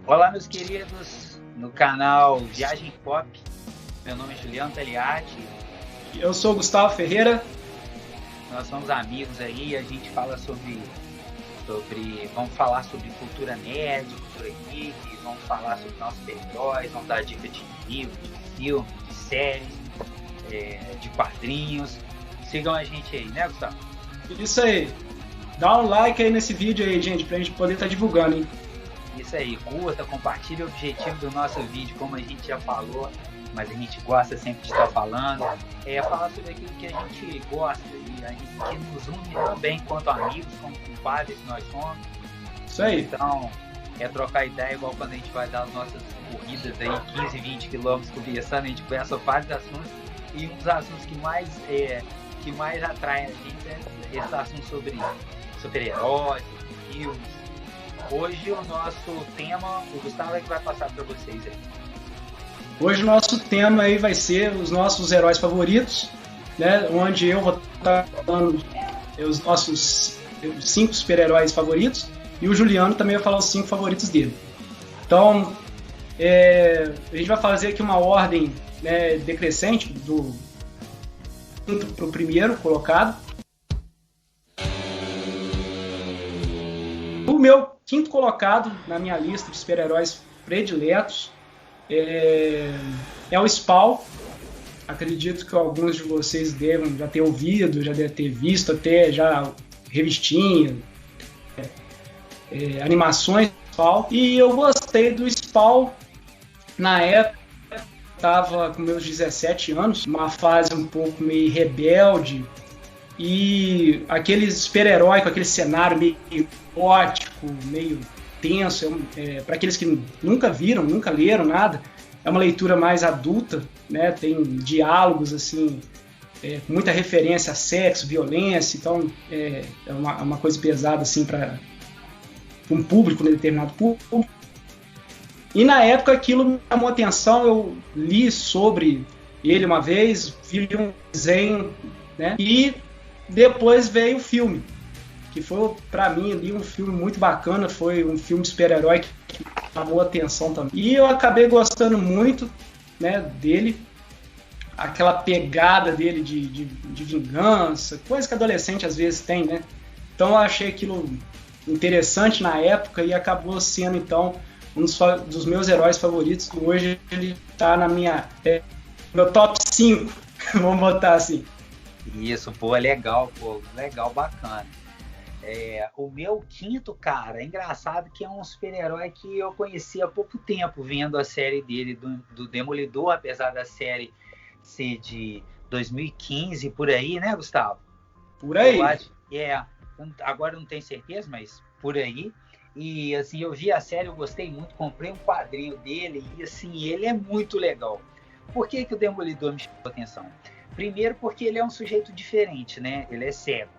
Olá, meus queridos, no canal Viagem Pop. Meu nome é Juliano Taliati. Eu sou o Gustavo Ferreira. Nós somos amigos aí, a gente fala vamos falar sobre cultura nerd, cultura geek, vamos falar sobre nossos heróis, vamos dar dicas de livros, de filmes, de séries, de quadrinhos. Sigam a gente aí, né, Gustavo? Isso aí. Dá um like aí nesse vídeo aí, gente, pra gente poder estar divulgando, hein? Isso aí, curta, compartilhe o objetivo do nosso vídeo, como a gente já falou, mas a gente gosta sempre de estar falando, falar sobre aquilo que a gente gosta e a gente que nos une também quanto amigos, como compadres que nós somos. Isso aí. Então, trocar ideia igual quando a gente vai dar as nossas corridas aí, 15, 20 quilômetros conversando, a gente conversa vários assuntos e um dos assuntos que mais atrai a gente é esse assunto sobre super-heróis, filmes. Hoje o nosso tema, o Gustavo é que vai passar para vocês aí. Hoje o nosso tema aí vai ser os nossos heróis favoritos, né? Onde eu vou estar falando os nossos 5 super-heróis favoritos e o Juliano também vai falar os 5 favoritos dele. Então, a gente vai fazer aqui uma ordem, né, decrescente do quinto para o primeiro colocado. O meu quinto colocado na minha lista de super-heróis prediletos é o Spawn. Acredito que alguns de vocês devem já ter ouvido, já devem ter visto até já revistinha, animações do Spawn. E eu gostei do Spawn na época. Estava com meus 17 anos, uma fase um pouco meio rebelde, e aquele super-herói com aquele cenário meio gótico, meio tenso, para aqueles que nunca viram, nunca leram nada, é uma leitura mais adulta, né? Tem diálogos assim, com muita referência a sexo, violência, então é uma coisa pesada assim para um público, um determinado público. E na época aquilo me chamou atenção, eu li sobre ele uma vez, vi um desenho, né? E depois veio o filme, que foi, para mim, ali um filme muito bacana, foi um filme de super-herói que chamou a atenção também. E eu acabei gostando muito, né, dele, aquela pegada dele de vingança, coisa que adolescente às vezes tem, né? Então eu achei aquilo interessante na época e acabou sendo, então, um dos meus heróis favoritos. Hoje ele está na meu top 5, vamos botar assim. Isso, legal, bacana. O meu quinto, cara, é engraçado que é um super-herói que eu conheci há pouco tempo, vendo a série dele, do Demolidor, apesar da série ser de 2015, por aí, né, Gustavo? Por aí. Agora eu não tenho certeza, mas por aí. E, assim, eu vi a série, eu gostei muito, comprei um quadrinho dele e, assim, ele é muito legal. Por que o Demolidor me chamou a atenção? Primeiro porque ele é um sujeito diferente, né? Ele é cego.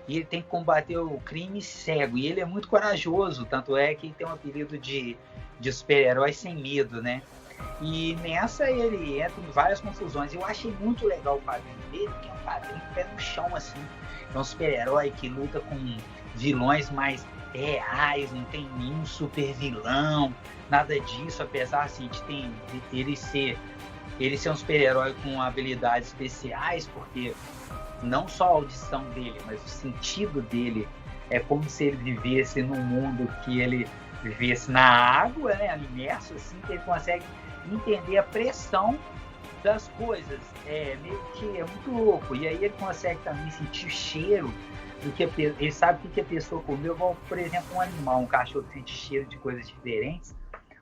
E ele tem que combater o crime cego. E ele é muito corajoso, tanto é que ele tem um apelido de super-herói sem medo, né? E nessa ele entra em várias confusões. Eu achei muito legal o quadrinho dele, que é um quadrinho pé no chão, assim. É um super-herói que luta com vilões mais reais, não tem nenhum super vilão, nada disso, apesar assim, de ele ser um super-herói com habilidades especiais, porque não só a audição dele, mas o sentido dele é como se ele vivesse num mundo que ele vivesse na água, né, imerso, assim, que ele consegue entender a pressão das coisas. Meio que é muito louco. E aí ele consegue também sentir o cheiro do que ele sabe o que a pessoa comeu, igual, por exemplo, um animal, um cachorro que sente cheiro de coisas diferentes.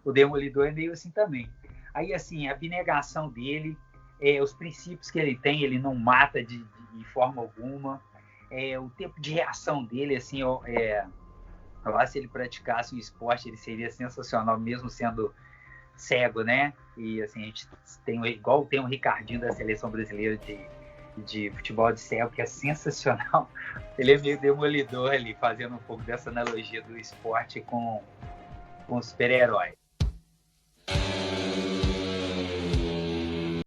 O Demolidor é meio assim também. Aí, assim, a abnegação dele, os princípios que ele tem, ele não mata de forma alguma. O tempo de reação dele, assim, lá se ele praticasse um esporte, ele seria sensacional, mesmo sendo cego, né? E, assim, a gente tem o Ricardinho da seleção brasileira de futebol de cego, que é sensacional. Ele é meio Demolidor ali, fazendo um pouco dessa analogia do esporte com super-herói.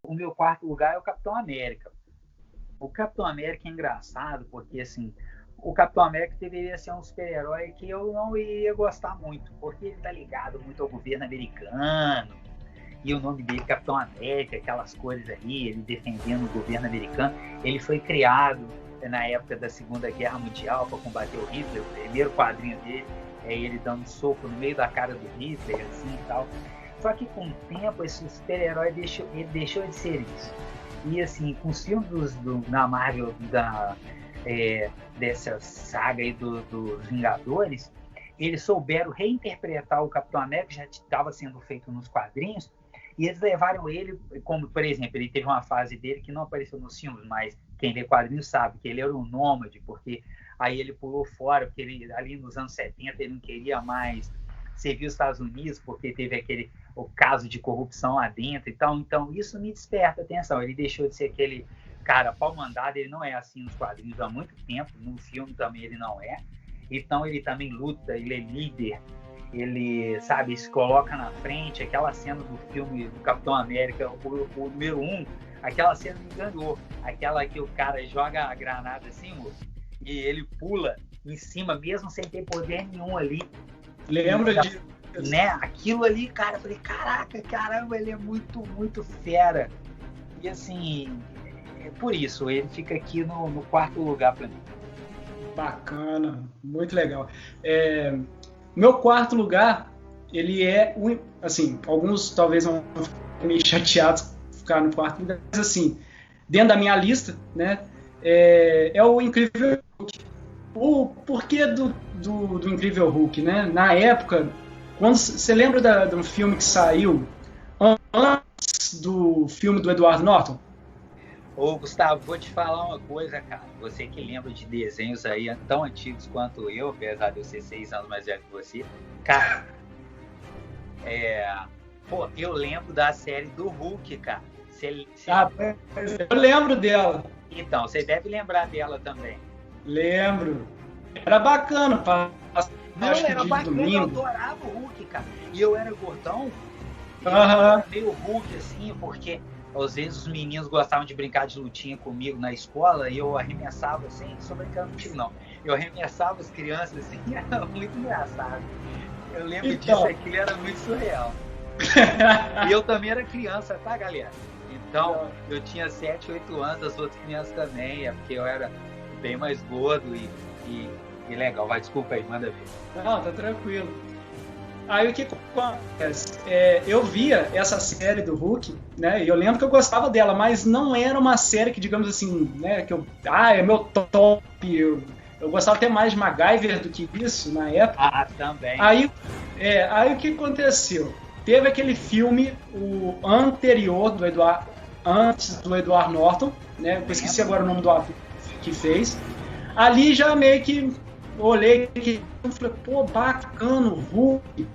O meu quarto lugar é o Capitão América. O Capitão América é engraçado porque, assim, o Capitão América deveria ser um super-herói que eu não iria gostar muito, porque ele tá ligado muito ao governo americano, e o nome dele, Capitão América, aquelas coisas ali, ele defendendo o governo americano. Ele foi criado na época da Segunda Guerra Mundial para combater o Hitler. O primeiro quadrinho dele é ele dando um soco no meio da cara do Hitler, assim e tal. Só que com o tempo, esse super-herói deixou de ser isso. E assim, com os filmes na Marvel, dessa saga aí dos Vingadores, eles souberam reinterpretar o Capitão América, que já estava sendo feito nos quadrinhos, e eles levaram ele, como, por exemplo, ele teve uma fase dele que não apareceu nos filmes, mas quem lê quadrinhos sabe que ele era um nômade, porque aí ele pulou fora, porque ele, ali nos anos 70 ele não queria mais servir os Estados Unidos, porque teve o caso de corrupção lá dentro e tal. Então isso me desperta atenção. Ele deixou de ser aquele cara pau-mandado, ele não é assim nos quadrinhos há muito tempo, no filme também ele não é. Então ele também luta, ele é líder, ele, sabe, se coloca na frente. Aquela cena do filme do Capitão América, o número 1, aquela cena me enganou, aquela que o cara joga a granada assim, e ele pula em cima, mesmo sem ter poder nenhum ali. Lembra de... Né? Aquilo ali, cara, eu falei, caraca, caramba, ele é muito, muito fera. E assim, é por isso, ele fica aqui no quarto lugar para mim. Bacana, muito legal. Meu quarto lugar, ele é, assim, alguns talvez vão ficar meio chateados ficar no quarto lugar, mas assim, dentro da minha lista, né, é o Incrível Hulk. O porquê do Incrível Hulk, né? Na época, quando você lembra de um filme que saiu antes do filme do Edward Norton? Ô, Gustavo, vou te falar uma coisa, cara. Você que lembra de desenhos aí tão antigos quanto eu, apesar de eu ser 6 anos mais velho que você, cara, eu lembro da série do Hulk, cara. Eu lembro dela. Então, você deve lembrar dela também. Lembro. Era bacana. Era bacana, eu adorava o Hulk, cara. E eu era gordão, meio Hulk, assim, porque às vezes os meninos gostavam de brincar de lutinha comigo na escola e eu arremessava, assim, não sou brincando contigo não, eu arremessava as crianças, assim, era muito engraçado. Eu lembro disso, aquilo era muito surreal. E eu também era criança, tá, galera? Então, eu tinha 7, 8 anos, as outras crianças também, porque eu era bem mais gordo e legal. Vai, desculpa aí, manda ver. Não, tá tranquilo. Aí o que acontece? Eu via essa série do Hulk, né? E eu lembro que eu gostava dela, mas não era uma série que, digamos assim, né? É meu top. Eu gostava até mais de MacGyver do que isso na época. Ah, também. Aí o que aconteceu? Teve aquele filme, o anterior antes do Edward Norton, né? Eu esqueci agora o nome do ator que fez. Ali já meio que olhei e falei, pô, bacana o Hulk.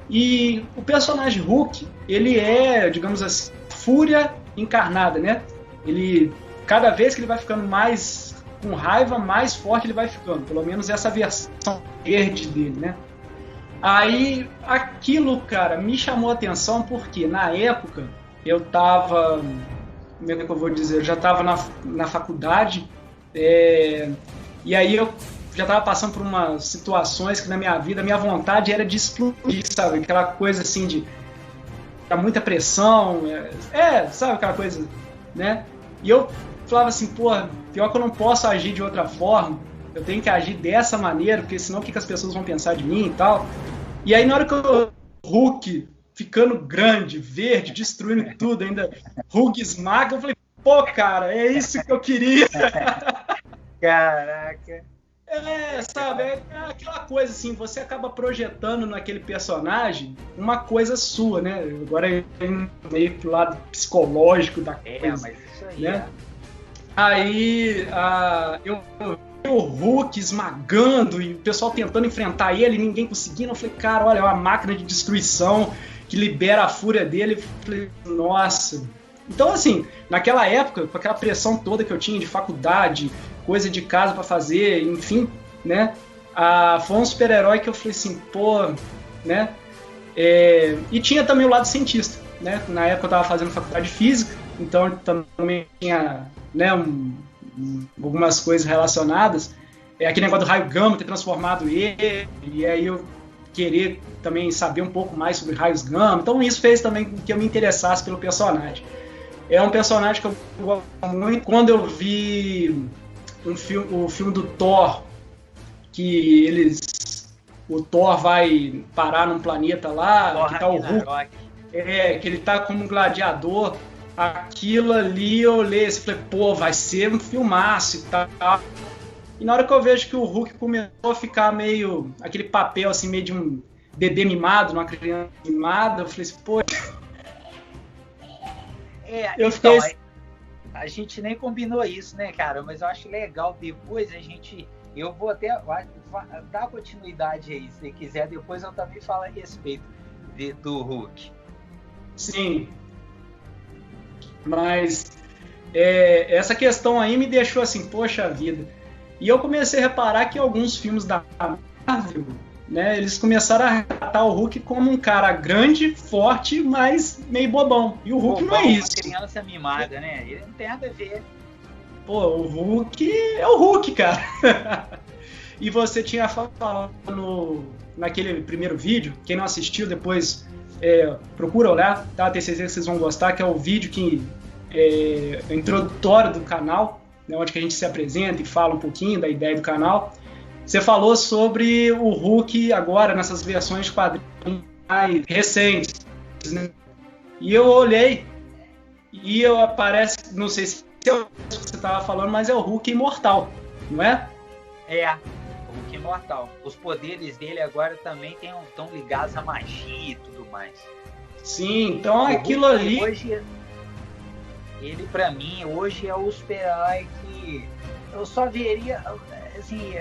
E o personagem Hulk, ele é, digamos assim, fúria encarnada, né? Ele, cada vez que ele vai ficando mais com raiva, mais forte ele vai ficando. Pelo menos essa versão verde dele, né? Aí, aquilo, cara, me chamou a atenção porque, na época, eu tava, como é que eu vou dizer, eu já tava na faculdade, e aí eu já tava passando por umas situações que na minha vida, minha vontade era de explodir, sabe? Aquela coisa assim de muita pressão, sabe aquela coisa, né? E eu falava assim, pô, pior que eu não posso agir de outra forma, eu tenho que agir dessa maneira, porque senão o que as pessoas vão pensar de mim e tal. E aí na hora que o Hulk ficando grande, verde, destruindo tudo, ainda Hulk esmaga, eu falei, pô, cara, é isso que eu queria. Caraca. Sabe, é aquela coisa assim, você acaba projetando naquele personagem uma coisa sua, né? Agora meio pro lado psicológico da coisa. Mas isso aí, né? Aí eu vi o Hulk esmagando e o pessoal tentando enfrentar ele, ninguém conseguindo. Eu falei, cara, olha, é uma máquina de destruição que libera a fúria dele. Eu falei, nossa. Então, assim, naquela época, com aquela pressão toda que eu tinha de faculdade, coisa de casa pra fazer, enfim, né? Foi um super-herói que eu falei assim, pô, né? E tinha também o lado cientista, né? Na época eu tava fazendo faculdade de física, então também tinha, né, algumas coisas relacionadas. aquele negócio do raio gama ter transformado ele, e aí eu querer também saber um pouco mais sobre raios gama. Então isso fez também que eu me interessasse pelo personagem. É um personagem que eu gosto muito. Quando eu vi o filme do Thor, que o Thor vai parar num planeta lá, Thor que tá o Hulk, que ele tá como um gladiador, aquilo ali eu olhei e falei, pô, vai ser um filmaço e tal. E na hora que eu vejo que o Hulk começou a ficar meio, aquele papel assim, meio de um bebê mimado, uma criança mimada, eu falei assim, pô... eu fiquei... Então, a gente nem combinou isso, né, cara? Mas eu acho legal, depois eu vou até dar continuidade aí, se quiser, depois eu também falo a respeito do Hulk. Sim. Mas essa questão aí me deixou assim, poxa vida. E eu comecei a reparar que alguns filmes da Marvel, né, eles começaram a retratar o Hulk como um cara grande, forte, mas meio bobão. E o Hulk não é isso. Uma criança mimada, né? Ele não tem nada a ver. Pô, o Hulk é o Hulk, cara. E você tinha falado naquele primeiro vídeo, quem não assistiu depois procura olhar, tá? Tenho certeza que vocês vão gostar, que é o vídeo que é introdutório do canal, né, onde que a gente se apresenta e fala um pouquinho da ideia do canal. Você falou sobre o Hulk agora, nessas versões de quadrinhos mais recentes, né? E eu olhei e aparece, não sei se é o que você estava falando, mas é o Hulk imortal, não é? É, o Hulk imortal. Os poderes dele agora também estão ligados à magia e tudo mais. Sim, então aquilo ali... Hoje, ele pra mim, hoje é o super-herói que eu só veria, assim,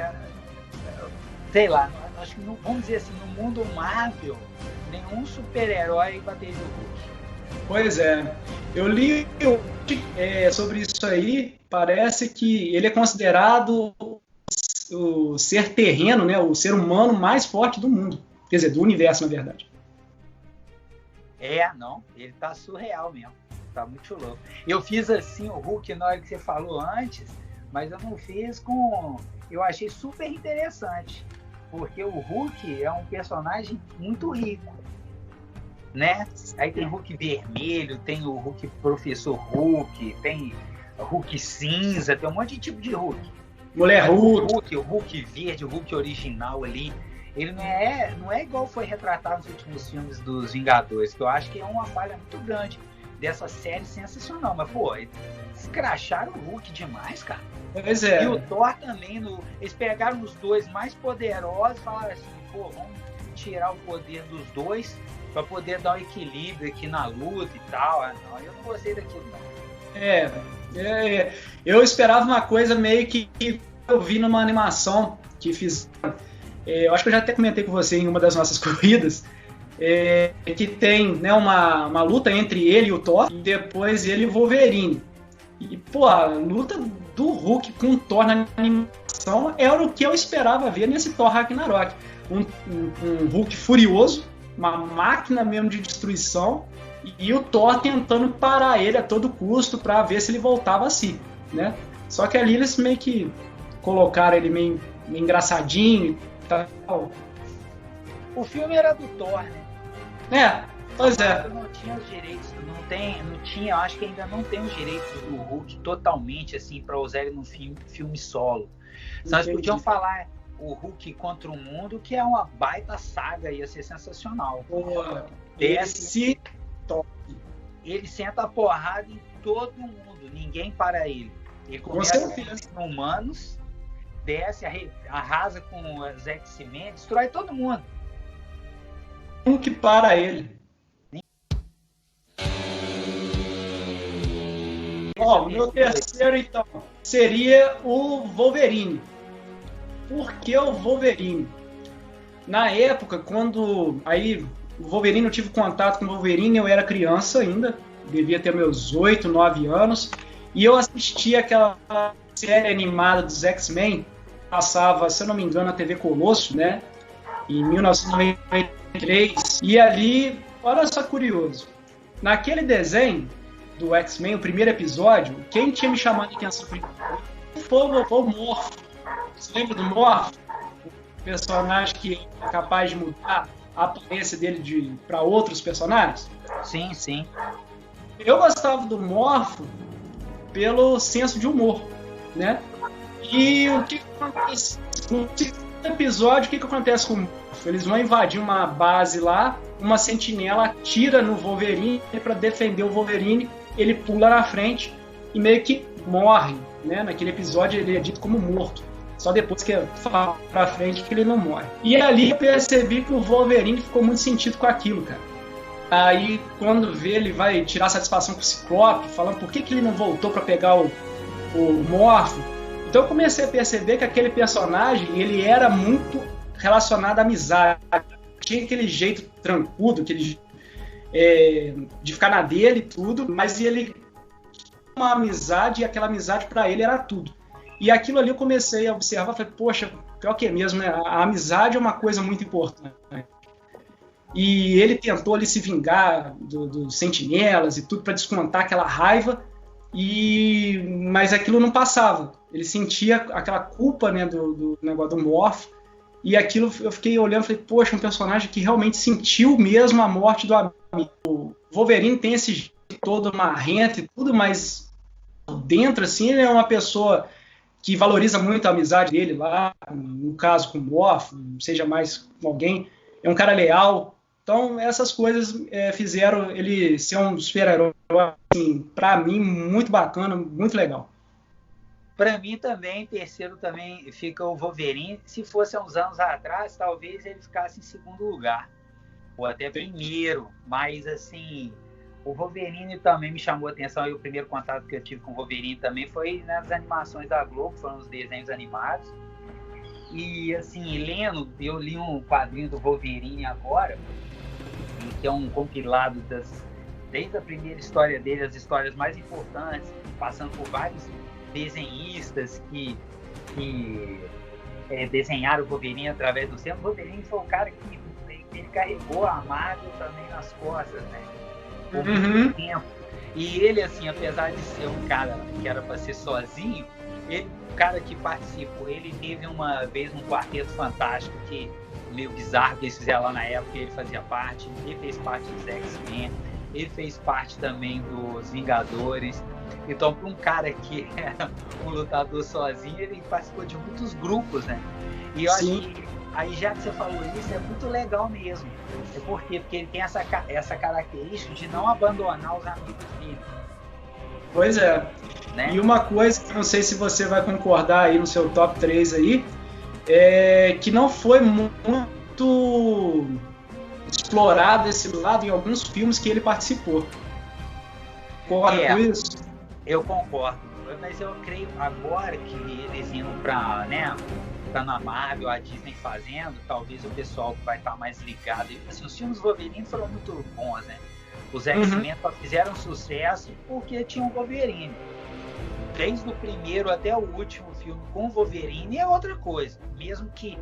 sei lá, acho que vamos dizer assim, no mundo Marvel, nenhum super-herói bateria o Hulk. Pois é, eu li sobre isso aí, parece que ele é considerado o ser terreno, né, o ser humano mais forte do mundo, quer dizer, do universo, na verdade. Não, ele tá surreal mesmo, tá muito louco. Eu fiz assim o Hulk na hora que você falou antes, mas eu não fiz eu achei super interessante, porque o Hulk é um personagem muito rico, né? Aí tem Hulk vermelho, tem o Hulk Professor Hulk, tem o Hulk cinza, tem um monte de tipo de Hulk. Mulher Hulk. O Hulk verde, o Hulk original ali, ele não é igual foi retratado nos últimos filmes dos Vingadores, que eu acho que é uma falha muito grande dessa série sensacional. Mas, pô, eles escracharam o Hulk demais, cara. Pois é. E o Thor também, eles pegaram os dois mais poderosos e falaram assim, pô, vamos tirar o poder dos dois para poder dar um equilíbrio aqui na luta e tal. Não, eu não gostei daquilo, não. Eu esperava uma coisa meio que eu vi numa animação que fizeram. Eu acho que eu já até comentei com você em uma das nossas corridas, que tem, né, uma luta entre ele e o Thor, e depois ele e o Wolverine. E, pô, a luta do Hulk com o Thor na animação era o que eu esperava ver nesse Thor Ragnarok. Um Hulk furioso, uma máquina mesmo de destruição, e o Thor tentando parar ele a todo custo para ver se ele voltava a si, né? Só que ali eles meio que colocaram ele meio engraçadinho e tal. O filme era do Thor, né? Pois é. Não tinha os direitos, não tinha, acho que ainda não tem os direitos do Hulk totalmente, assim, para usar ele num filme solo. Nós podíamos falar o Hulk contra o Mundo, que é uma baita saga, ia ser sensacional. Ele senta a porrada em todo mundo, ninguém para ele. Ele começa com humanos, desce, arrasa com os X-Men, destrói todo mundo. Um que para ele. O meu terceiro, então, seria o Wolverine. Por que o Wolverine? Na época, quando o Wolverine, eu tive contato com o Wolverine, eu era criança ainda, devia ter meus 8, 9 anos, e eu assisti aquela série animada dos X-Men, passava, se eu não me engano, na TV Colosso, né, em 1993, e ali, olha só curioso, naquele desenho do X-Men, o primeiro episódio, quem tinha me chamado de atenção foi o Morpho. Você lembra do Morph? O personagem que é capaz de mudar a aparência dele para outros personagens? Sim, sim. Eu gostava do Morpho pelo senso de humor, né? E o que acontece? No segundo episódio, o que acontece com o Morpho? Eles vão invadir uma base lá, uma sentinela atira no Wolverine para defender o Wolverine, ele pula na frente e meio que morre, né? Naquele episódio ele é dito como morto. Só depois que fala pra frente que ele não morre. E ali eu percebi que o Wolverine ficou muito sentido com aquilo, cara. Aí, quando vê, ele vai tirar satisfação com o Ciclope, falando por que ele não voltou para pegar o Morpho. Então eu comecei a perceber que aquele personagem, ele era muito relacionado à amizade. Tinha aquele jeito trancudo, aquele, de ficar na dele e tudo, mas ele tinha uma amizade e aquela amizade para ele era tudo. E aquilo ali eu comecei a observar, falei, poxa, pior que é mesmo, né? A amizade é uma coisa muito importante. E ele tentou ali se vingar dos sentinelas e tudo para descontar aquela raiva, mas aquilo não passava. Ele sentia aquela culpa, né, do negócio do Morph, e aquilo eu fiquei olhando e falei, poxa, um personagem que realmente sentiu mesmo a morte do amigo. O Wolverine tem esse jeito todo marrento e tudo, mas dentro, assim, ele é uma pessoa que valoriza muito a amizade dele lá, no caso com o Morph, seja mais com alguém, é um cara leal. Então, essas coisas fizeram ele ser um super-herói, assim, para mim, muito bacana, muito legal. Para mim também, terceiro também fica o Wolverine. Se fosse há uns anos atrás, talvez ele ficasse em segundo lugar, ou até primeiro. Mas, assim, o Wolverine também me chamou a atenção. E o primeiro contato que eu tive com o Wolverine também foi nas animações da Globo, foram os desenhos animados. E, assim, eu li um quadrinho do Wolverine agora, que é um compilado desde a primeira história dele, as histórias mais importantes, passando por vários desenhistas que desenharam o Wolverine através do tempo. O Wolverine foi o cara que ele carregou a Marvel também nas costas, né? Por muito tempo. E ele, assim, apesar de ser um cara que era para ser sozinho, o cara que participou, ele teve uma vez um quarteto fantástico que meio bizarro que eles fizeram lá na época, ele fazia parte, ele fez parte dos X-Men, ele fez parte também dos Vingadores. Então, para um cara que era um lutador sozinho, ele participou de muitos grupos, né? E eu acho que, aí já que você falou isso, é muito legal mesmo. Porque ele tem essa característica de não abandonar os amigos dele. Pois é. Né? E uma coisa que eu não sei se você vai concordar aí no seu top 3 aí, é que não foi muito explorado esse lado em alguns filmes que ele participou. Concorda com isso? Eu concordo, mas eu creio agora que eles indo para, né, na Marvel, a Disney fazendo, talvez o pessoal vai estar mais ligado. Assim, os filmes Wolverine foram muito bons, né? Os X-Men fizeram sucesso porque tinham Wolverine. Desde o primeiro até o último filme com Wolverine é outra coisa. Mesmo que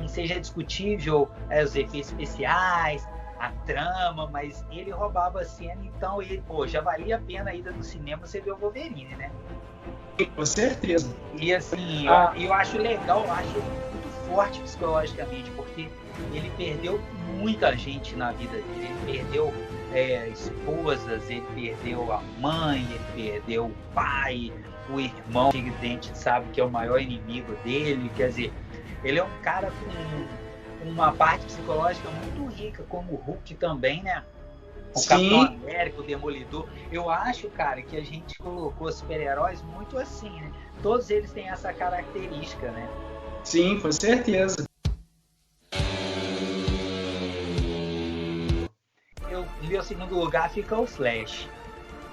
seja discutível os efeitos especiais, a trama, mas ele roubava a cena, então já valia a pena a ida no cinema você ver o Wolverine, né? Com certeza. E assim, eu acho legal, eu acho muito forte psicologicamente, porque ele perdeu muita gente na vida dele. Ele perdeu esposas, ele perdeu a mãe, ele perdeu o pai, o irmão, que a gente sabe que é o maior inimigo dele. Quer dizer, ele é um cara com uma parte psicológica muito rica, como o Hulk também, né? O Capitão América, o Demolidor. Eu acho, cara, que a gente colocou super-heróis muito assim, né? Todos eles têm essa característica, né? Sim, com certeza. No meu segundo lugar fica o Flash.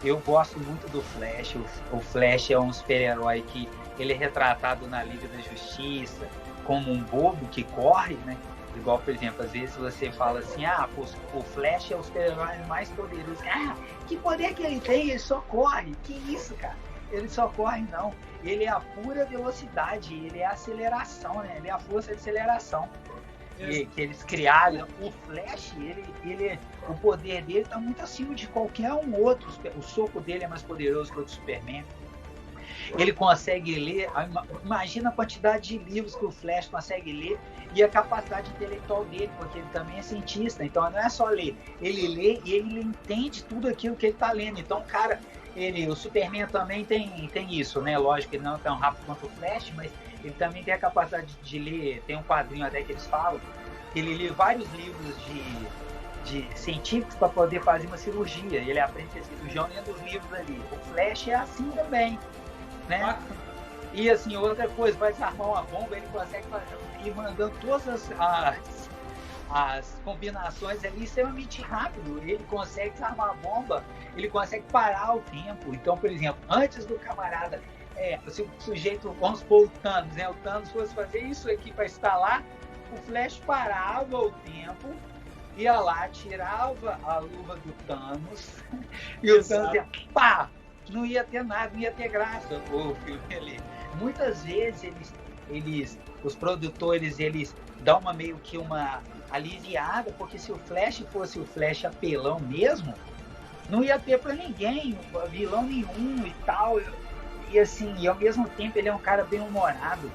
Eu gosto muito do Flash. O Flash é um super-herói que ele é retratado na Liga da Justiça como um bobo que corre, né? Igual, por exemplo, às vezes você fala assim, o Flash é o super-herói mais poderoso. Que poder que ele tem? Ele só corre. Que isso, cara? Ele só corre, não. Ele é a pura velocidade, ele é a aceleração, né? Ele é a força de aceleração. Que eles criaram. O Flash, o poder dele está muito acima de qualquer um outro. O soco dele é mais poderoso que o do Superman. Ele consegue ler, imagina a quantidade de livros que o Flash consegue ler e a capacidade intelectual dele, porque ele também é cientista, então não é só ler, ele lê e ele entende tudo aquilo que ele está lendo. Então, cara, o Superman também tem isso, né? Lógico que ele não é tão rápido quanto o Flash, mas ele também tem a capacidade de ler. Tem um quadrinho até que eles falam que ele lê vários livros de científicos para poder fazer uma cirurgia. Ele aprende a ser cirurgião lendo os livros ali. O Flash é assim também, né? E assim, outra coisa, vai desarmar uma bomba, ele consegue ir mandando todas as combinações ali extremamente rápido. Ele consegue desarmar a bomba, ele consegue parar o tempo. Então, por exemplo, antes do camarada, se o sujeito, vamos supor o Thanos, né? O Thanos fosse fazer isso aqui para instalar, o Flash parava o tempo, ia lá, tirava a luva do Thanos e o Thanos ia, pá! Não ia ter nada, não ia ter graça o filme ali. Muitas vezes os produtores, eles dão meio que uma aliviada, porque se o Flash fosse o Flash apelão mesmo, não ia ter pra ninguém, vilão nenhum e tal. E assim, e ao mesmo tempo ele é um cara bem humorado,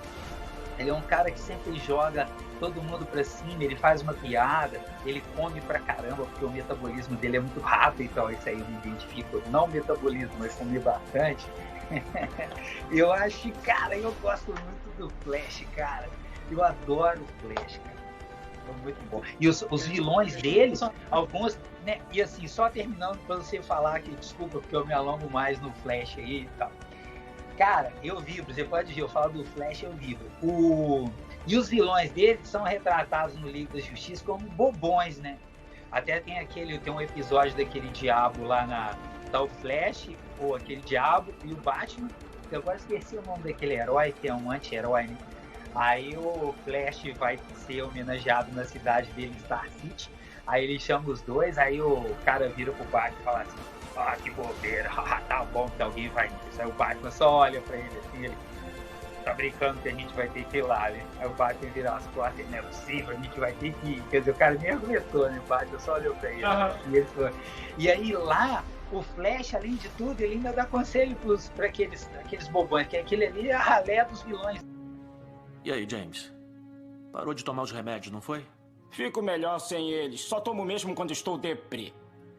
ele é um cara que sempre joga todo mundo pra cima, ele faz uma piada, ele come pra caramba, porque o metabolismo dele é muito rápido, então isso aí eu me identifico, não o metabolismo, mas comer bastante. Eu acho que, cara, eu gosto muito do Flash, cara, eu adoro o Flash, cara, é muito bom. E os vilões dele, alguns, né, e assim, só terminando pra você falar que, desculpa, porque eu me alongo mais no Flash aí e tal. Cara, eu vibro, você pode ver, eu falo do Flash, eu vibro. E os vilões dele são retratados no Liga da Justiça como bobões, né? Até tem um episódio daquele diabo lá tá o Flash, ou aquele diabo e o Batman. Eu agora esqueci o nome daquele herói, que é um anti-herói, né? Aí o Flash vai ser homenageado na cidade dele, Star City. Aí ele chama os dois, aí o cara vira pro Batman e fala assim: que bobeira, tá bom que alguém vai nisso. Aí o Batman só olha pra ele assim, ele tá brincando que a gente vai ter que ir lá, né? Aí o Batman vira as costas, não é possível, a gente vai ter que ir. Quer dizer, o cara nem argumentou, né? O Batman só olhou pra ele. E aí lá, o Flash, além de tudo, ele ainda dá conselho pra aqueles bobões, que aquele ali é a ralé dos vilões. E aí, James? Parou de tomar os remédios, não foi? Fico melhor sem eles, só tomo mesmo quando estou deprê.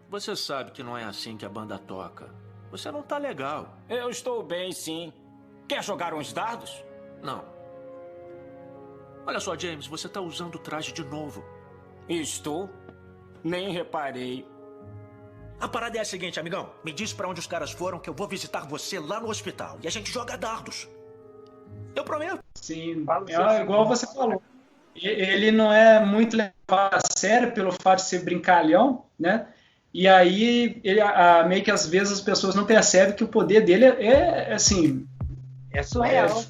Você sabe que não é assim que a banda toca. Você não tá legal. Eu estou bem, sim. Quer jogar uns dardos? Não. Olha só, James, você tá usando o traje de novo. Estou? Nem reparei. A parada é a seguinte, amigão. Me diz pra onde os caras foram que eu vou visitar você lá no hospital. E a gente joga dardos. Eu prometo. Sim, igual você falou. Ele não é muito levado a sério pelo fato de ser brincalhão, né? E aí, meio que às vezes as pessoas não percebem que o poder dele é assim... É surreal.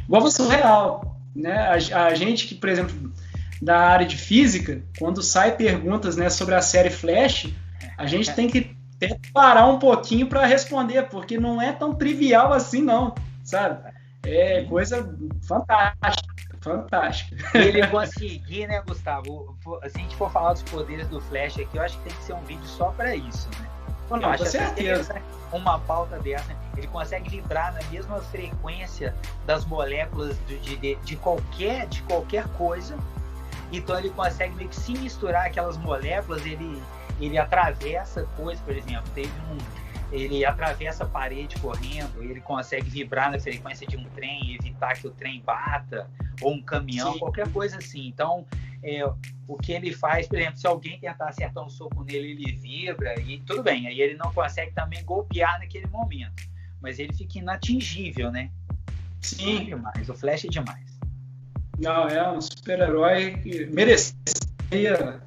Igual você surreal, né? A gente que, por exemplo, da área de física, quando sai perguntas, né, sobre a série Flash, a gente tem que parar um pouquinho para responder, porque não é tão trivial assim, não, sabe? É coisa fantástica. Ele conseguir, né, Gustavo? Se a gente for falar dos poderes do Flash aqui, eu acho que tem que ser um vídeo só para isso, né? Não, com certeza. Uma pauta dessa, né? Ele consegue vibrar na mesma frequência das moléculas de qualquer coisa. Então ele consegue meio que se misturar aquelas moléculas, ele atravessa coisas, por exemplo, ele atravessa a parede correndo, ele consegue vibrar na frequência de um trem e evitar que o trem bata, ou um caminhão, sim, qualquer coisa assim. Então, o que ele faz, por exemplo, se alguém tentar acertar um soco nele, ele vibra, e tudo bem, aí ele não consegue também golpear naquele momento, mas ele fica inatingível, né? Sim. É demais, o Flash é demais. Não, é um super-herói que merecia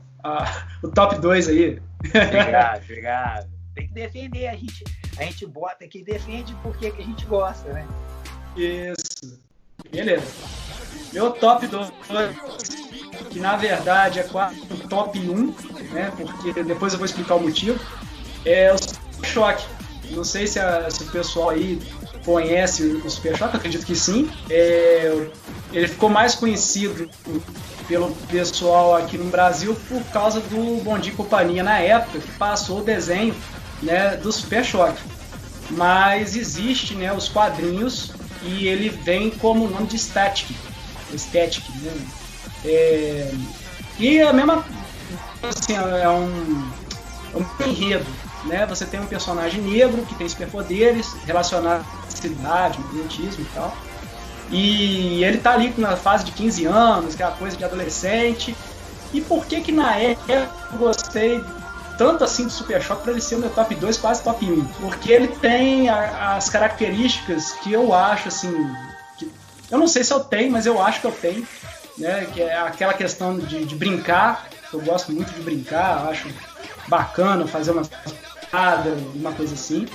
o top 2 aí. Obrigado. Tem que defender, a gente bota aqui, defende porque que a gente gosta, né? Isso. Beleza. Meu top 2, que na verdade é quase o top 1, né? Porque depois eu vou explicar o motivo, é o Super Choque. Não sei se o pessoal aí conhece o Super Choque, acredito que sim. Ele ficou mais conhecido pelo pessoal aqui no Brasil por causa do Bom Dia e Companhia na época, que passou o desenho, né, do Super Choque. mas existe, né, os quadrinhos e ele vem como nome de Static, né? E a mesma, assim, é um enredo, né? Você tem um personagem negro que tem superpoderes relacionados à cidade, magnetismo e tal. E ele tá ali na fase de 15 anos, que é a coisa de adolescente. E por que na época eu gostei tanto assim do Super Choque para ele ser o meu top 2, quase top 1? Porque ele tem as características que eu acho, assim, que, eu não sei se eu tenho, mas eu acho que eu tenho, né? Que é aquela questão de brincar. Eu gosto muito de brincar, acho bacana fazer uma coisa assim.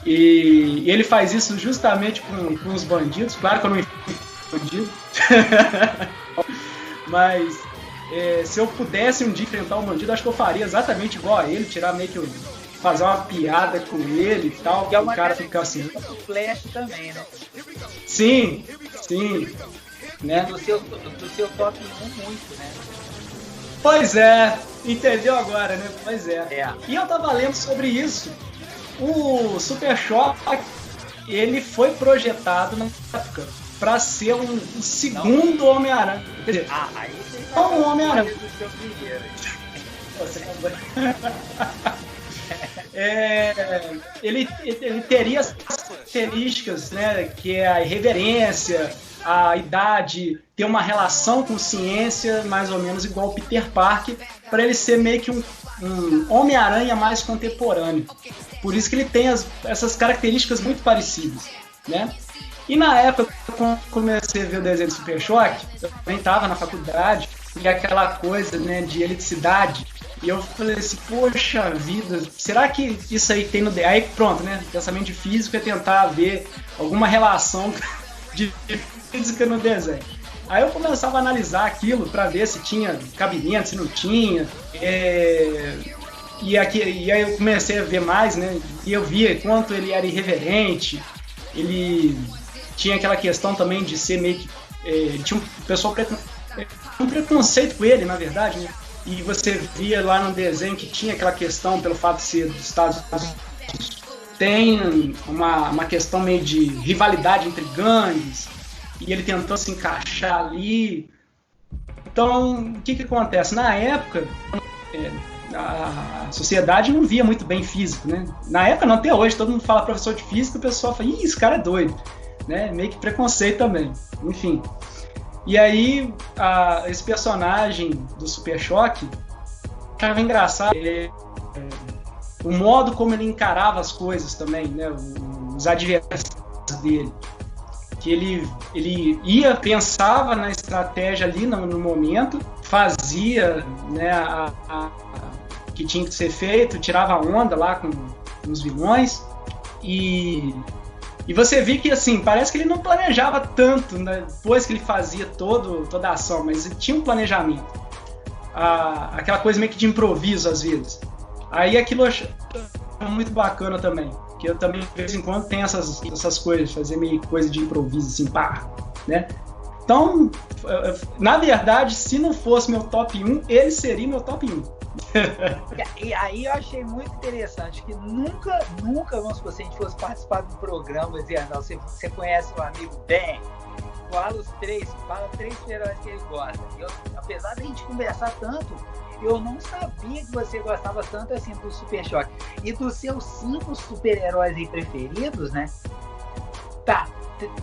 E ele faz isso justamente com os bandidos. Claro que eu não enfrento bandido. Mas se eu pudesse um dia enfrentar um bandido, acho que eu faria exatamente igual a ele, tirar meio que fazer uma piada com ele e tal, que é uma o cara ficar assim. O Flash também, né? Sim. Né? Do seu top 1 muito, né? Pois é, entendeu agora, né? Pois é. E eu tava lendo sobre isso. O Super Choque, ele foi projetado na época para ser um segundo Homem-Aranha. Quer dizer, aí um Homem-Aranha. Ele teria as características, né, que é a irreverência, a idade, ter uma relação com ciência mais ou menos igual ao Peter Parker, para ele ser meio que um Homem-Aranha mais contemporâneo. Por isso que ele tem essas características muito parecidas, né? E na época, quando comecei a ver o desenho do Super Choque, eu também estava na faculdade, e aquela coisa, né, de eletricidade, e eu falei assim, poxa vida, será que isso aí tem no desenho? Aí pronto, né, pensamento de físico é tentar ver alguma relação de física no desenho. Aí eu começava a analisar aquilo para ver se tinha cabimento, se não tinha, e aí eu comecei a ver mais, né, e eu via quanto ele era irreverente, ele tinha aquela questão também de ser meio que... tinha um pessoal um preconceito com ele, na verdade, né? E você via lá no desenho que tinha aquela questão, pelo fato de ser dos Estados Unidos, tem uma questão meio de rivalidade entre gangues, e ele tentou se encaixar ali. Então, o que acontece? Na época, a sociedade não via muito bem físico, né? Na época, não, até hoje, todo mundo fala professor de física, o pessoal fala, ih, esse cara é doido, né? Meio que preconceito também, enfim. E aí, esse personagem do Super Choque, achava engraçado, o modo como ele encarava as coisas também, né? Os adversários dele. Que ele pensava na estratégia ali no momento, fazia, né, que tinha que ser feito, tirava onda lá com os vilões, e você vê que, assim, parece que ele não planejava tanto, né, depois que ele fazia toda a ação, mas ele tinha um planejamento. Aquela coisa meio que de improviso, às vezes. Aí aquilo eu achei muito bacana também, que eu também, de vez em quando, tenho essas coisas, fazer meio coisa de improviso, assim, pá, né? Então, na verdade, se não fosse meu top 1, ele seria meu top 1. E aí eu achei muito interessante que nunca, vamos supor, se a gente fosse participar de um programa, dizendo, você conhece um amigo bem, fala três heróis que ele gosta. Apesar da gente conversar tanto, eu não sabia que você gostava tanto assim do Super Choque. E dos seus 5 super-heróis aí preferidos, né? Tá,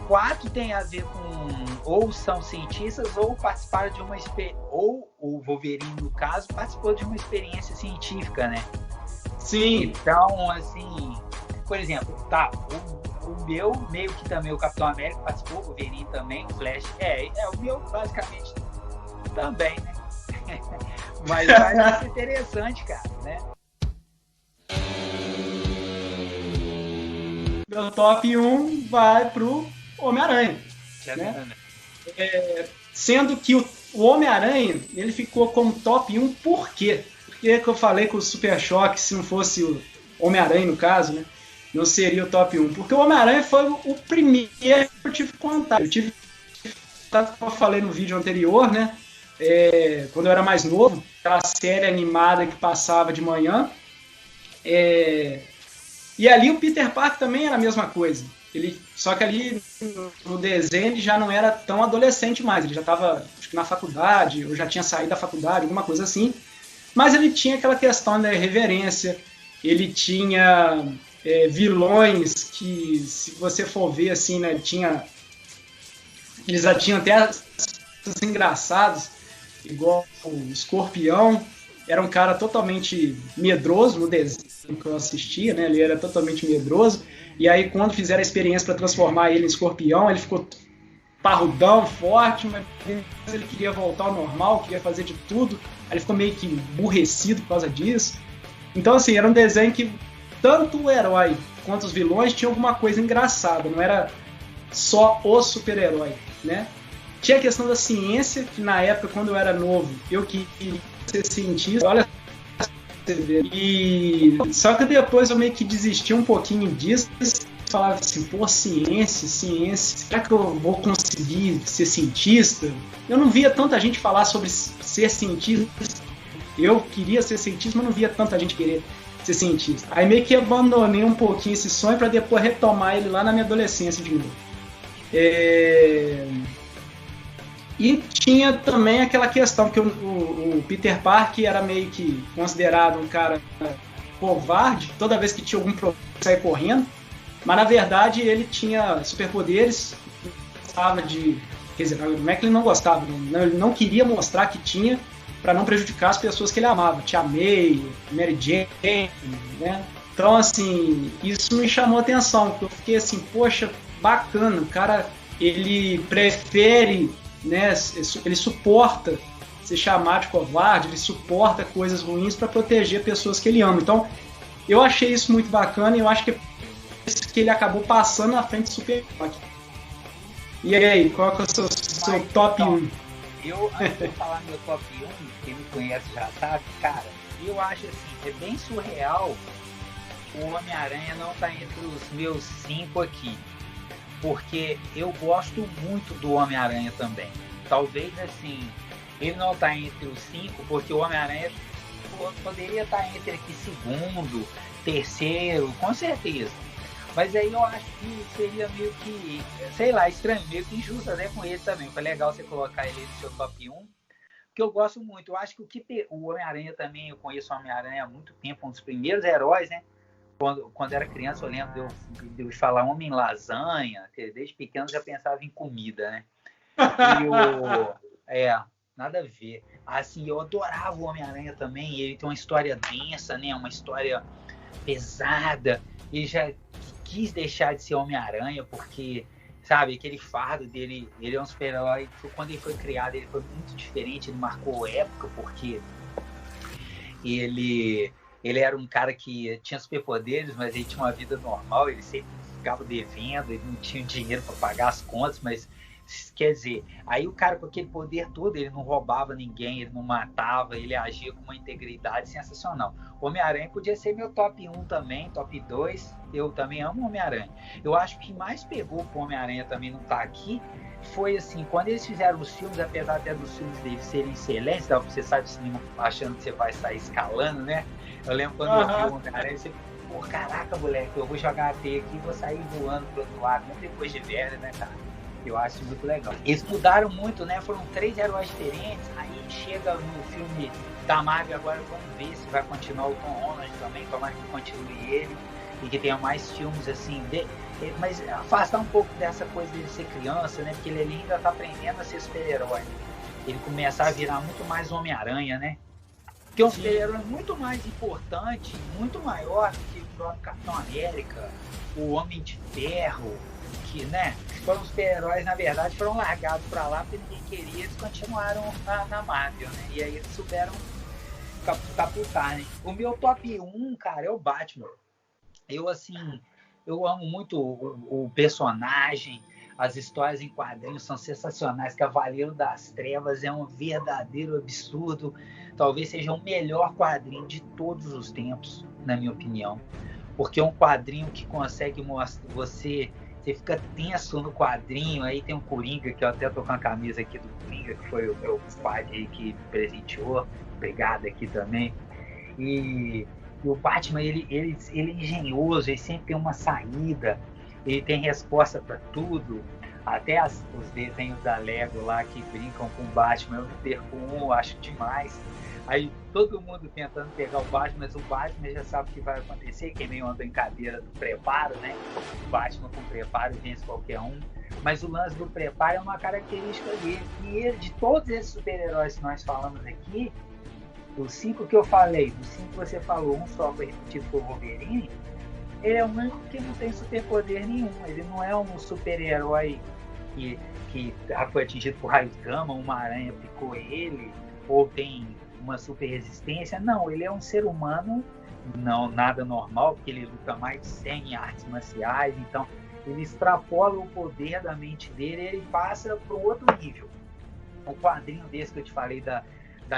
4 tem a ver com ou são cientistas ou participaram de uma ou o Wolverine, no caso, participou de uma experiência científica, né? Sim. Então, assim, por exemplo, tá, o meu, meio que também o Capitão América participou, o Wolverine também, o Flash, o meu basicamente também, né? Mas vai ser interessante, cara, né? Meu top 1 vai pro Homem-Aranha, né? Sendo que o Homem-Aranha, ele ficou como top 1 por quê? Porque eu falei que o Super Choque, se não fosse o Homem-Aranha, no caso, né, não seria o top 1. Porque o Homem-Aranha foi o primeiro que eu tive contato. Eu falei no vídeo anterior, né? Quando eu era mais novo, aquela série animada que passava de manhã, E ali o Peter Parker também era a mesma coisa. Só que ali no desenho ele já não era tão adolescente mais, ele já estava na faculdade, ou já tinha saído da faculdade, alguma coisa assim. Mas ele tinha aquela questão da reverência, ele tinha vilões que, se você for ver assim, né, eles já tinham até os engraçados, igual o Escorpião, era um cara totalmente medroso no desenho que eu assistia, né? Ele era totalmente medroso. E aí, quando fizeram a experiência para transformar ele em escorpião, ele ficou parrudão, forte, mas ele queria voltar ao normal, queria fazer de tudo. Aí ele ficou meio que emburrecido por causa disso. Então, assim, era um desenho que tanto o herói quanto os vilões tinham alguma coisa engraçada, não era só o super-herói, né? Tinha a questão da ciência, que na época, quando eu era novo, eu queria ser cientista, olha, e só que depois eu meio que desisti um pouquinho disso, falava assim, pô, ciência, será que eu vou conseguir ser cientista? Eu não via tanta gente falar sobre ser cientista, eu queria ser cientista, mas não via tanta gente querer ser cientista. Aí meio que abandonei um pouquinho esse sonho para depois retomar ele lá na minha adolescência de novo. E tinha também aquela questão que o Peter Parker era meio que considerado um cara covarde, toda vez que tinha algum problema saia correndo, mas na verdade ele tinha superpoderes, gostava de, quer dizer, não é que ele não gostava, ele não queria mostrar que tinha para não prejudicar as pessoas que ele amava, Tia May, Mary Jane, né? Então assim, isso me chamou a atenção, porque eu fiquei assim, poxa, bacana, o cara, ele prefere, né, ele suporta ser chamado de covarde, ele suporta coisas ruins para proteger pessoas que ele ama. Então, eu achei isso muito bacana e eu acho que é isso que ele acabou passando na frente do Super-Herói. E aí, qual é o seu top 1? Eu, antes de falar meu top 1, quem me conhece já sabe, cara, eu acho assim, é bem surreal o Homem-Aranha não tá entre os meus 5 aqui. Porque eu gosto muito do Homem-Aranha também. Talvez, assim, ele não tá entre os 5, porque o Homem-Aranha poderia estar entre aqui segundo, terceiro, com certeza. Mas aí eu acho que seria meio que, sei lá, estranho, meio que injusto até com ele também. Foi legal você colocar ele no seu top 1, porque eu gosto muito. Eu acho que o Homem-Aranha também, eu conheço o Homem-Aranha há muito tempo, um dos primeiros heróis, né? Quando era criança, eu lembro de eu falar homem lasanha, que desde pequeno já pensava em comida, né? Nada a ver. Assim, eu adorava o Homem-Aranha também, ele tem uma história densa, né? Uma história pesada. Ele já quis deixar de ser Homem-Aranha, porque, sabe, aquele fardo dele, ele é um super-herói, quando ele foi criado, ele foi muito diferente, ele marcou época, porque ele era um cara que tinha superpoderes, mas ele tinha uma vida normal, ele sempre ficava devendo, ele não tinha dinheiro para pagar as contas, mas quer dizer, aí o cara com aquele poder todo, ele não roubava ninguém, ele não matava, ele agia com uma integridade sensacional. O Homem-Aranha podia ser meu top 1 também, top 2, eu também amo o Homem-Aranha. Eu acho que mais pegou pro Homem-Aranha também não tá aqui, foi assim, quando eles fizeram os filmes, apesar até dos filmes deles serem excelentes, dá pra você sair do cinema achando que você vai sair escalando, né? Eu lembro quando eu vi o Homem-Aranha, você, pô, caraca, moleque, eu vou jogar a teia aqui e vou sair voando pro outro lado, mesmo depois de velho, né, cara? Eu acho muito legal. Eles mudaram muito, né? Foram 3 heróis diferentes, aí chega no filme da Marvel agora, vamos ver se vai continuar o Tom Holland também, tomara que continue ele, e que tenha mais filmes assim, mas afastar um pouco dessa coisa de ser criança, né? Porque ele ainda tá aprendendo a ser super-herói. Ele começar a virar muito mais Homem-Aranha, né? Que é um super-herói muito mais importante, muito maior do que o próprio Capitão América, o Homem de Ferro, que, né, foram super-heróis, na verdade, foram largados pra lá porque ninguém queria, eles continuaram na Marvel, né? E aí eles souberam caputar, né? O meu top 1, cara, é o Batman. Eu amo muito o personagem, as histórias em quadrinhos são sensacionais. Cavaleiro das Trevas é um verdadeiro absurdo. Talvez seja o melhor quadrinho de todos os tempos, na minha opinião. Porque é um quadrinho que consegue mostrar, você fica tenso no quadrinho. Aí tem um Coringa, que eu até tô com a camisa aqui do Coringa, que foi o meu pai aí que me presenteou. Obrigado aqui também. E E o Batman, ele é engenhoso, ele sempre tem uma saída, ele tem resposta para tudo. Até os desenhos da Lego lá que brincam com o Batman, eu não perco um, eu acho demais. Aí todo mundo tentando pegar o Batman, mas o Batman já sabe o que vai acontecer, que nem uma brincadeira do preparo, né? O Batman com preparo vence qualquer um. Mas o lance do preparo é uma característica dele. E ele, de todos esses super-heróis que nós falamos aqui, dos 5 que eu falei, dos 5 que você falou, um só foi repetido por Wolverine, ele é o único que não tem superpoder nenhum. Ele não é um super-herói que foi atingido por raios gama, uma aranha picou ele, ou tem uma super resistência. Não, ele é um ser humano, não nada normal, porque ele luta mais de 100 em artes marciais, então ele extrapola o poder da mente dele e ele passa para um outro nível. O quadrinho desse que eu te falei da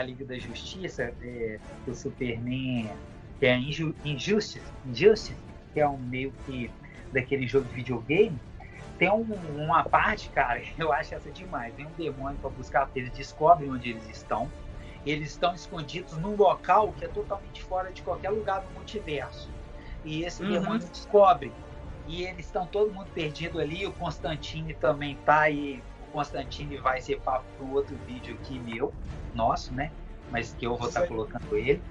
Liga da Justiça, do Superman, que é Injustice, que é um meio que daquele jogo de videogame, tem uma parte, cara, eu acho essa demais. Tem um demônio para buscar, eles descobrem onde eles estão escondidos num local que é totalmente fora de qualquer lugar do multiverso. E esse demônio descobre. E eles estão todo mundo perdido ali, o Constantine também tá, e o Constantine vai ser papo para um outro vídeo aqui nosso, né? Mas que eu vou estar colocando ele.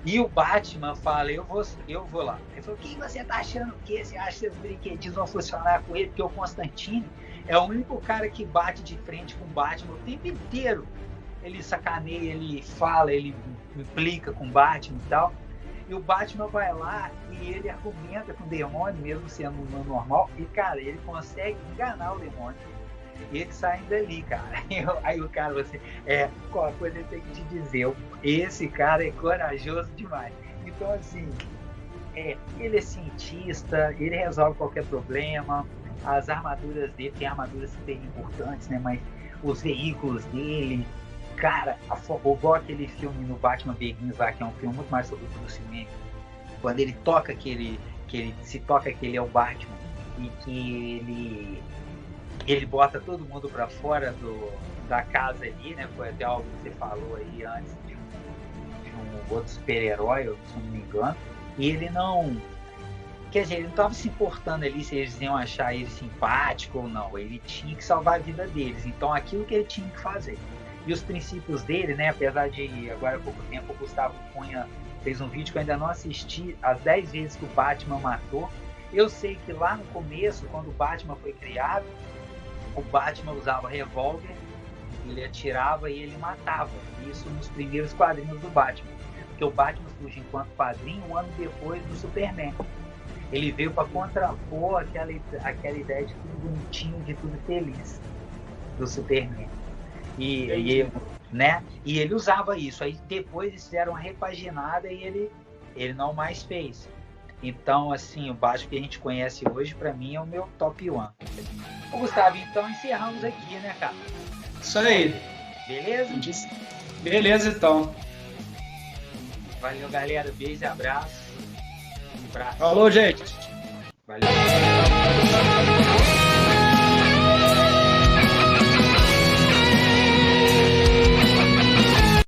E o Batman fala, eu vou lá. Ele falou, o que você tá achando que você acha que os brinquedinhos vão funcionar com ele? Porque o Constantine é o único cara que bate de frente com o Batman o tempo inteiro. Ele sacaneia, ele fala, ele implica com o Batman e tal. E o Batman vai lá e ele argumenta com o demônio, mesmo sendo um normal. E, cara, ele consegue enganar o demônio. E eles saem dali, cara. Aí o cara, qual a coisa eu tenho que te dizer? Esse cara é corajoso demais. Então, assim, ele é cientista, ele resolve qualquer problema. As armaduras dele, tem armaduras super importantes, né? Mas os veículos dele, cara, igual aquele filme no Batman Begins lá, que é um filme muito mais sobre o Bruce Wayne, quando ele toca que ele se toca que ele é o Batman e que ele bota todo mundo pra fora da casa ali, né? Foi até algo que você falou aí antes de um outro super-herói, se não me engano. E ele não... Quer dizer, ele não estava se importando ali se eles iam achar ele simpático ou não. Ele tinha que salvar a vida deles. Então, aquilo que ele tinha que fazer. E os princípios dele, né? Apesar de, agora há pouco tempo, o Gustavo Cunha fez um vídeo que eu ainda não assisti, as 10 vezes que o Batman matou. Eu sei que lá no começo, quando o Batman foi criado, o Batman usava revólver, ele atirava e ele matava. Isso nos primeiros quadrinhos do Batman. Porque o Batman surge enquanto quadrinho um ano depois do Superman. Ele veio para contrapor aquela ideia de tudo bonitinho, de tudo feliz do Superman. E ele usava isso. Aí depois eles fizeram uma repaginada e ele não mais fez. Então, assim, o Batman que a gente conhece hoje, para mim, é o meu top 1. Ô, Gustavo, então encerramos aqui, né, cara? Isso aí. Beleza? Beleza, então. Valeu, galera. Beijo e abraço. Falou, gente. Valeu.